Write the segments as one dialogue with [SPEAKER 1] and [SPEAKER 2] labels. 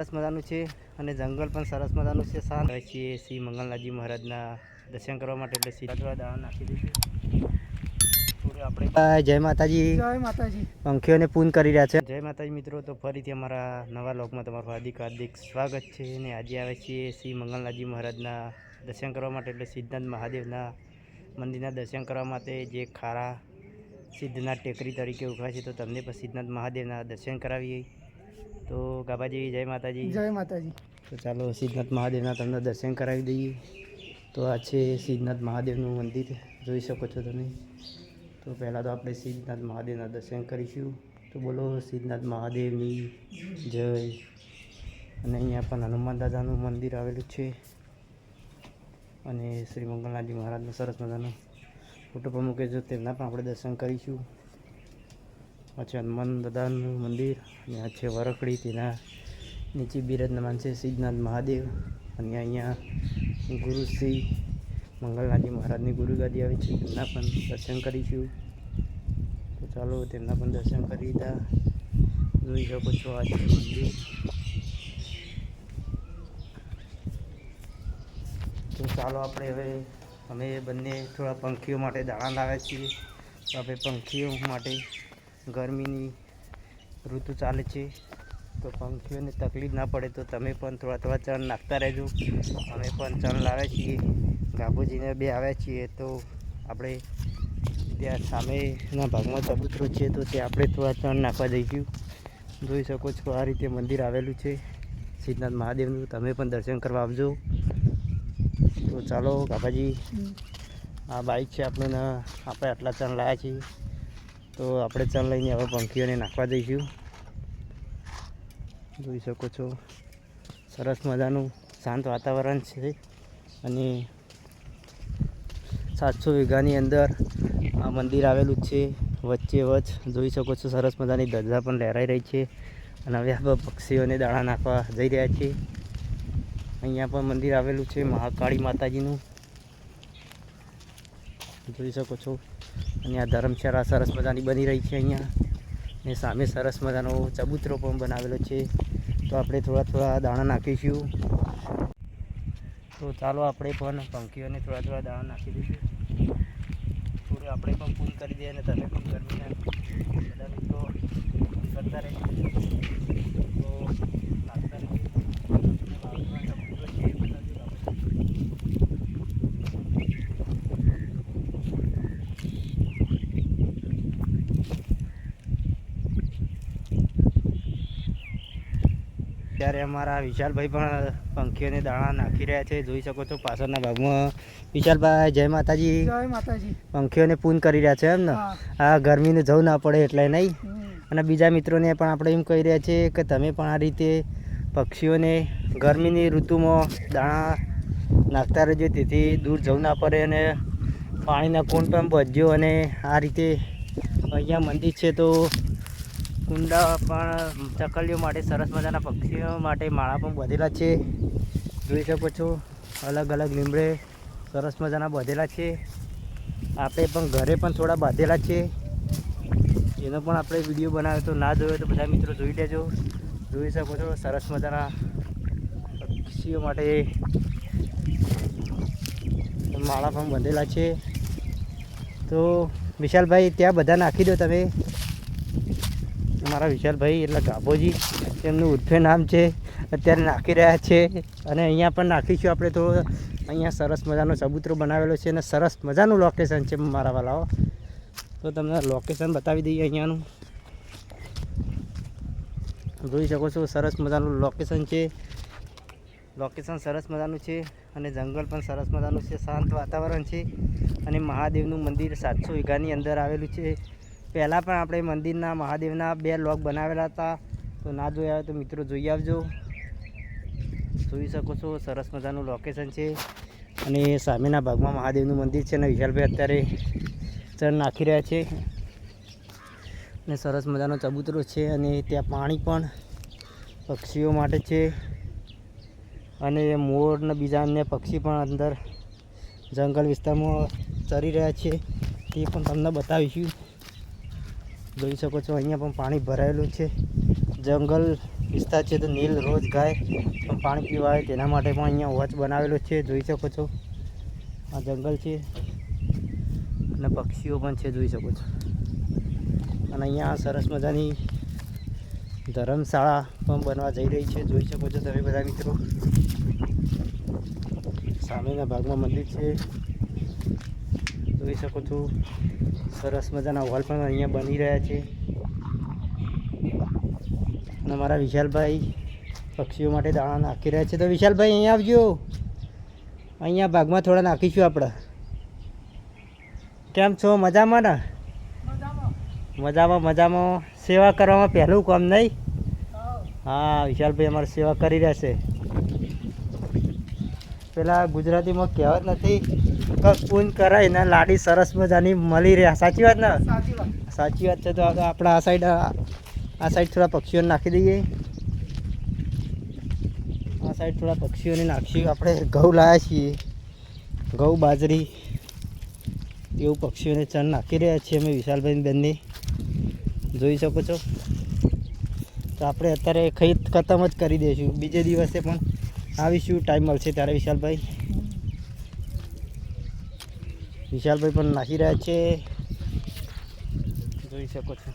[SPEAKER 1] સરસ મજાનું છે અને જંગલ પણ સરસ મજાનું છે. શાંત હોય છીએ શ્રી મંગલનાથજી મહારાજના દર્શન કરવા માટે, એટલે સીધા દાવા નાખી દઈશું. આપણે જય માતાજી.
[SPEAKER 2] જય માતાજી.
[SPEAKER 1] પંખીઓને પૂન કરી રહ્યા છે. જય માતાજી મિત્રો. તો ફરીથી અમારા નવા લોકમાં તમારું હાર્દિક સ્વાગત છે. અને આજે આવે છીએ શ્રી મંગલનાથજી મહારાજના દર્શન કરવા માટે, એટલે સિદ્ધનાથ મહાદેવના મંદિરના દર્શન કરવા માટે, જે ખારા સિદ્ધનાથ ટેકરી તરીકે ઉભા છે. તો તમને પણ સિદ્ધનાથ મહાદેવના દર્શન કરાવીએ. તો ગાબાજી જય માતાજી.
[SPEAKER 2] જય માતાજી.
[SPEAKER 1] તો ચાલો સિદ્ધનાથ મહાદેવના તમને દર્શન કરાવી દઈએ. તો આ છે સિદ્ધનાથ મહાદેવનું મંદિર, જોઈ શકો છો તમે. તો પહેલાં તો આપણે સિદ્ધનાથ મહાદેવના દર્શન કરીશું. તો બોલો સિદ્ધનાથ મહાદેવની જય. અને અહીંયા પણ હનુમાન દાદાનું મંદિર આવેલું છે, અને શ્રી મંગલનાથજી મહારાજનો સરસ મજાનો ફોટો પણ મૂકે છે, તેમના પણ આપણે દર્શન કરીશું. આ છે હનુમાન દાદાનું મંદિર, અને આ છે વરખડી, તેના નીચે બિરાજમાન છે સિદ્ધનાથ મહાદેવ. અને અહીંયા ગુરુ શ્રી મંગલનાથજી મહારાજની ગુરુગાદી આવી છે, તેમના પણ દર્શન કરીશું. તો ચાલો તેમના પણ દર્શન કરી લીધા. જોઈ શકો છો આ છે મંદિર. તો ચાલો આપણે હવે અમે બંને થોડા પંખીઓ માટે દાણા લાવ્યા છીએ. તો આપણે પંખીઓ માટે ગરમીની ઋતુ ચાલે છે, તો પંખીઓને તકલીફ ના પડે તો તમે પણ થોડા ચણ નાખતા રહેજો. અમે પણ ચણ લાવ્યા છીએ, ગાભોજીને બે આવ્યા છીએ. તો આપણે ત્યાં સામેના ભાગમાં ચબૂતરો છે, તો ત્યાં આપણે થોડા ચણ નાખવા જઈશું. જોઈ શકો છો આ રીતે મંદિર આવેલું છે સિદ્ધનાથ મહાદેવનું. તમે પણ દર્શન કરવા આવજો. તો ચાલો ગાભાજી, આ બાઇક છે આપણું, આપણે આટલા ચણ લાવ્યા છીએ. તો આપણે ચણ લઈને હવે પંખીઓને નાખવા દઈશું. જોઈ શકો છો સરસ મજાનું શાંત વાતાવરણ છે, અને 700 વીઘાની અંદર આ મંદિર આવેલું છે. વચ્ચે વચ્ચ જોઈ શકો છો સરસ મજાની ધજા પણ લહેરાઈ રહી છે. અને હવે આ પક્ષીઓને દાણા નાખવા જઈ રહ્યા છે. અહીંયા પણ મંદિર આવેલું છે મહાકાળી માતાજીનું, જોઈ શકો છો. અને આ ધર્મશાળા સરસ મજાની બની રહી છે અહીંયા, ને સામે સરસ મજાનો ચબૂતરો પણ બનાવેલો છે. તો આપણે થોડા દાણા નાખીશું. તો ચાલો આપણે પણ પંખીઓને થોડા દાણા નાખી દઈશું. થોડું આપણે પણ પૂન કરી દઈએ, અને તમે પણ ગરમીના બધા મિત્રો કરતા રહેજો. તો નાખતા રહીએ. ત્યારે અમારા વિશાલભાઈ પણ પંખીઓને દાણા નાખી રહ્યા છે. જોઈ શકો છો પાછળના ભાગમાં વિશાલભાઈ જય માતાજી.
[SPEAKER 2] જય માતાજી.
[SPEAKER 1] પંખીઓને પૂન કરી રહ્યા છે એમ ને. આ ગરમીનું જવું ના પડે એટલે નહીં. અને બીજા મિત્રોને પણ આપણે એમ કહી રહ્યા છીએ કે તમે પણ આ રીતે પક્ષીઓને ગરમીની ઋતુમાં દાણા નાખતા રહેજો, તેથી દૂર જવું ના પડે. અને પાણીના કુંડ પણ બધજો. અને આ રીતે અહીંયા મંદિર છે, તો કુંડા પણ ચકલીઓ માટે, સરસ મજાના પક્ષીઓ માટે માળા પણ બાંધેલા છે. જોઈ શકો છો અલગ અલગ લીમડે સરસ મજાના બાંધેલા છે. આપણે પણ ઘરે પણ થોડા બાંધેલા છે, એનો પણ આપણે વિડીયો બનાવ્યો. તો ના જોયો તો બધા મિત્રો જોઈ લેજો. જોઈ શકો છો સરસ મજાના પક્ષીઓ માટે માળા પણ બાંધેલા છે. તો વિશાલભાઈ ત્યાં બધા નાખી દો તમે. અમારા વિશાલભાઈ એટલે ગાભોજી તેમનું ઉર્ફે નામ છે, અત્યારે નાખી રહ્યા છે. અને અહીંયા પણ નાખીશું આપણે. તો અહીંયા સરસ મજાનો ચબૂતરો બનાવેલો છે, અને સરસ મજાનું લોકેશન છે મારા વાલાઓ. તો તમને લોકેશન બતાવી દઈએ અહીંયાનું. જોઈ શકો છો સરસ મજાનું લોકેશન છે. લોકેશન સરસ મજાનું છે, અને જંગલ પણ સરસ મજાનું છે. શાંત વાતાવરણ છે, અને મહાદેવનું મંદિર 700 વીઘાની અંદર આવેલું છે. પહેલાં પણ આપણે મંદિરના મહાદેવના 2 લોક બનાવેલા હતા. તો ના જોયા હોય તો મિત્રો જોઈ આવજો. જોઈ શકો છો સરસ મજાનું લોકેશન છે, અને સામેના ભાગમાં મહાદેવનું મંદિર છે. અને વિશાલભાઈ અત્યારે ચણ નાખી રહ્યા છે, અને સરસ મજાનો ચબૂતરો છે. અને ત્યાં પાણી પણ પક્ષીઓ માટે છે, અને મોર ને બીજા અન્ય પક્ષી પણ અંદર જંગલ વિસ્તારમાં ચરી રહ્યા છે. તે પણ તમને બતાવીશું. જોઈ શકો છો અહીંયા પણ પાણી ભરાયેલું છે. જંગલ વિસ્તાર છે. તો નીલ રોજ ગાય પણ પાણી પીવા આવે તેના માટે પણ અહીંયા વોચ બનાવેલો છે, જોઈ શકો છો. આ જંગલ છે અને પક્ષીઓ પણ છે, જોઈ શકો છો. અને અહીંયા સરસ મજાની ધર્મશાળા પણ બનવા જઈ રહી છે, જોઈ શકો છો તમે બધા મિત્રો. સામેના ભાગમાં મંદિર છે, જોઈ શકો છો. સરસ મજાના હોલ પણ અહીંયા બની રહ્યા છે. અને અમારા વિશાલભાઈ પક્ષીઓ માટે દાણા નાખી રહ્યા છે. તો વિશાલભાઈ અહીંયા આવજો, અહીંયા ભાગમાં થોડા નાખીશું આપણે. કેમ છો? મજામાં ને? મજામાં. સેવા કરવામાં પહેલું કામ નહીં? હા, વિશાલભાઈ અમારે સેવા કરી રહ્યા છે. પેલા ગુજરાતીમાં કહેવત નથી કે પૂન કરાય ને લાડી સરસ મજાની મળી રહ્યા. સાચી વાત ને? સાચી વાત છે. તો આપણે આ સાઈડ થોડા પક્ષીઓને નાખી દઈએ. આ સાઈડ થોડા પક્ષીઓને નાખીશું. આપણે ઘઉં લાવ્યા છીએ, ઘઉં બાજરી એવું પક્ષીઓને ચણ નાખી રહ્યા છીએ અમે વિશાલભાઈ બેનને, જોઈ શકો છો. તો આપણે અત્યારે ખાઈ ખતમ જ કરી દઈશું. બીજે દિવસે પણ આવીશું, ટાઈમ મળશે ત્યારે. વિશાલભાઈ પણ નાખી રહ્યા છે, જોઈ શકો છો.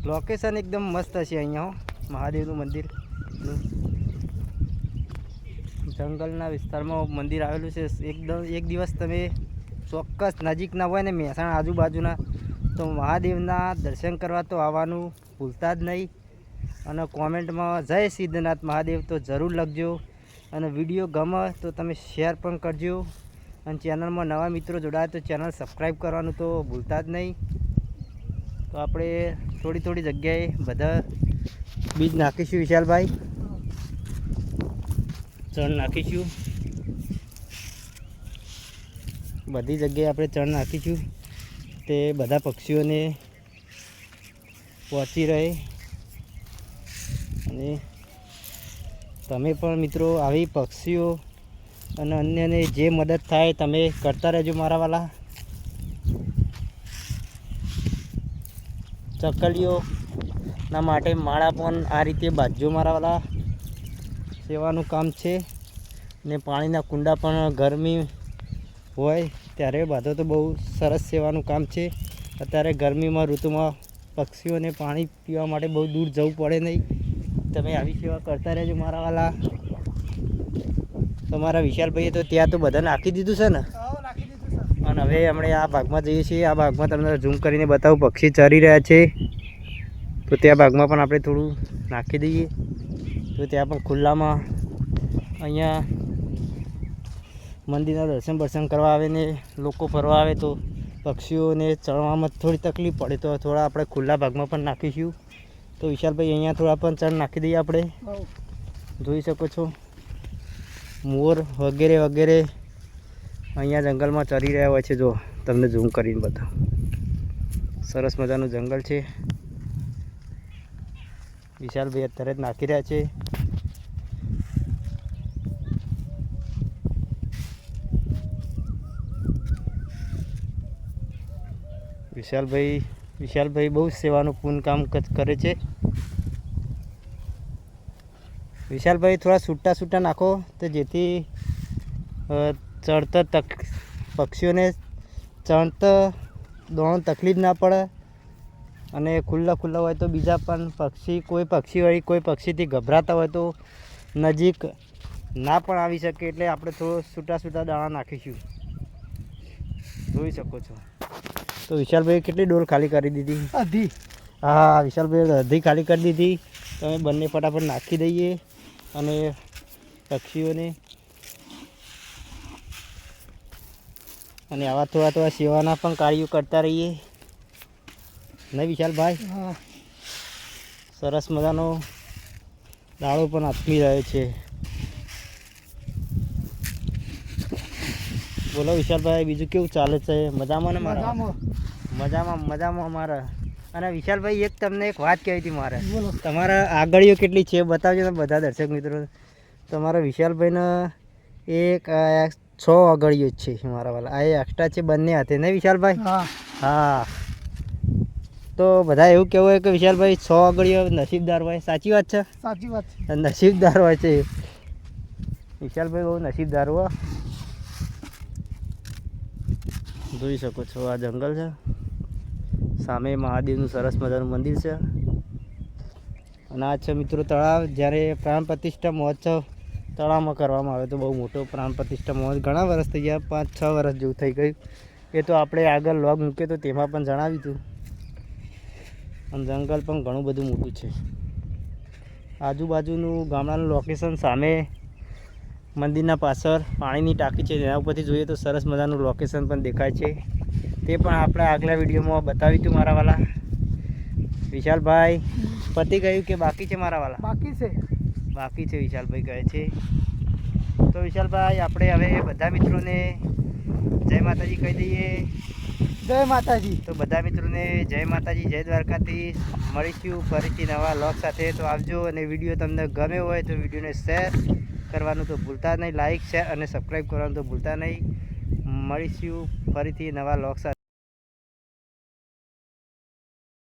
[SPEAKER 1] લોકેશન એકદમ મસ્ત છે અહીંયા મહાદેવનું મંદિરનું. જંગલના વિસ્તારમાં મંદિર આવેલું છે. એકદમ એક દિવસ તમે ચોક્કસ નજીકના હોય ને મહેસાણા આજુબાજુના, તો મહાદેવના દર્શન કરવા તો આવવાનું ભૂલતા જ નહીં. અને કોમેન્ટમાં જય સિદ્ધનાથ મહાદેવ તો જરૂર લખજો. અને વિડીયો ગમે તો તમે શેર પણ કરજો. અને ચેનલમાં નવા મિત્રો જોડાય તો ચેનલ સબસ્ક્રાઈબ કરવાનું તો ભૂલતા જ નહીં. તો આપણે થોડી જગ્યાએ બધા બીજ નાખીશું વિશાલભાઈ, ચણ નાખીશું. બધી જગ્યાએ આપણે ચણ નાખીશું, તે બધા પક્ષીઓને પહોંચી રહે. અને તમે પણ મિત્રો આવી પક્ષીઓ અને અન્યને જે મદદ થાય તમે કરતા રહેજો મારા વાલા. ચકલીઓના માટે માળા પણ આ રીતે બાજજો મારા વાલા, સેવાનું કામ છે. ને પાણીના કુંડા પણ ગરમી હોય ત્યારે બાંધો તો બહુ સરસ સેવાનું કામ છે. અત્યારે ગરમીમાં ઋતુમાં પક્ષીઓને પાણી પીવા માટે બહુ દૂર જવું પડે નહીં. તમે આવી સેવા કરતા રહેજો મારા વાલા. તમારા વિશાલભાઈએ તો ત્યાં તો બધા નાખી દીધું છે ને? અને હવે આપણે આ ભાગમાં જઈએ છીએ. આ ભાગમાં તમને ઝૂમ કરીને બતાવું, પક્ષી ચરી રહ્યા છે. તો ત્યાં ભાગમાં પણ આપણે થોડું નાખી દઈએ. તો ત્યાં પણ ખુલ્લામાં અહીંયા મંદિરના દર્શન કરવા આવે ને લોકો ફરવા આવે તો પક્ષીઓને ચણવામાં થોડી તકલીફ પડે, તો થોડા આપણે ખુલ્લા ભાગમાં પણ નાખીશું. તો વિશાલભાઈ અહીંયા થોડા પણ ચણ નાખી દઈએ આપણે, જોઈ શકો છો. મોર વગેરે અહીંયા જંગલમાં ચરી રહ્યા હોય છે. જો તમને ઝૂમ કરીને બતાવું, સરસ મજાનું જંગલ છે. વિશાલભાઈ અત્યારે જ નાખી રહ્યા છે. વિશાલભાઈ બહુ સેવાનું પૂર્ણ કામ કરે છે. વિશાલભાઈ થોડા છૂટા નાખો તો જેથી ચડતા પક્ષીઓને ચણતા દોડવાની તકલીફ ના પડે. અને ખુલ્લા હોય તો બીજા પણ કોઈ પક્ષીથી ગભરાતા હોય તો નજીક ના પણ આવી શકે. એટલે આપણે થોડો છૂટા દાણા નાખીશું, જોઈ શકો છો. તો વિશાલભાઈ કેટલી ડોલ ખાલી કરી દીધી? અડધી. હા, વિશાલભાઈ અડધી ખાલી કરી દીધી. તો અમે બંને ફટાફટ નાખી દઈએ અને પક્ષીઓને અને આવા થોડા સેવાના પણ કાર્યો કરતા રહીએ, નહીં વિશાલભાઈ? સરસ મજાનો દાળો પણ આપી રહ્યો છે. બોલો વિશાલભાઈ, બીજું કેવું ચાલે છે? મજામાં ને? મારા મજામાં અમારા. અને વિશાલભાઈ તમને એક વાત કહેવી હતી મારે. તમારા આગળીઓ કેટલી છે બતાવજો ને બધા દર્શક મિત્રો. તમારા વિશાલભાઈને એક 6 આગળીઓ જ છે મારા વાલા. આ એક્સ્ટ્રા છે બંને હાથે, નહીં વિશાલભાઈ? હા. તો તો બધા એવું કહેવું હોય કે વિશાલભાઈ 100 આગળીઓ નસીબદાર હોય, સાચી વાત છે?
[SPEAKER 2] સાચી વાત છે.
[SPEAKER 1] નસીબદાર હોય છે વિશાલભાઈ, બહુ નસીબદાર હો. જોઈ શકો છો આ જંગલ છે, સામે મહાદેવનું સરસ મજાનું મંદિર છે અને આ છે મિત્રો તળાવ. જ્યારે પ્રાણ પ્રતિષ્ઠા મહોત્સવ તળાવમાં કરવામાં આવે તો બહુ મોટો પ્રાણ પ્રતિષ્ઠા મહોત્સવ ઘણા વર્ષ થઈ ગયા, 5-6 વર્ષ જેવું થઈ ગયું. એ તો આપણે આગળ લોગ મૂક્યો તો તેમાં પણ જણાવ્યું હતું. અને જંગલ પણ ઘણું બધું મોટું છે. આજુબાજુનું ગામડાનું લોકેશન સામે મંદિરના પાછળ પાણીની ટાંકી છે, એના ઉપરથી જોઈએ તો સરસ મજાનું લોકેશન પણ દેખાય છે. તે પણ આપણે આગલા વિડીયોમાં બતાવ્યું હતું મારા વાલા વિશાલભાઈ. પતિ કહ્યું કે બાકી છે મારા વાલા? બાકી છે વિશાલભાઈ કહે છે. તો વિશાલભાઈ આપણે હવે બધા મિત્રોને જય માતાજી કહી દઈએ.
[SPEAKER 2] જય માતાજી.
[SPEAKER 1] તો બધા મિત્રોને જય માતાજી, જય દ્વારકાથી. મળીશું ફરીથી નવા લોગ સાથે. તો આવજો, અને વિડીયો તમને ગમ્યો હોય તો વિડીયોને શેર કરવાનું તો ભૂલતા નહીં, લાઇક શેર અને સબસ્ક્રાઈબ કરવાનું તો ભૂલતા નહીં. મળીશું ફરીથી નવા લોગ સાથે.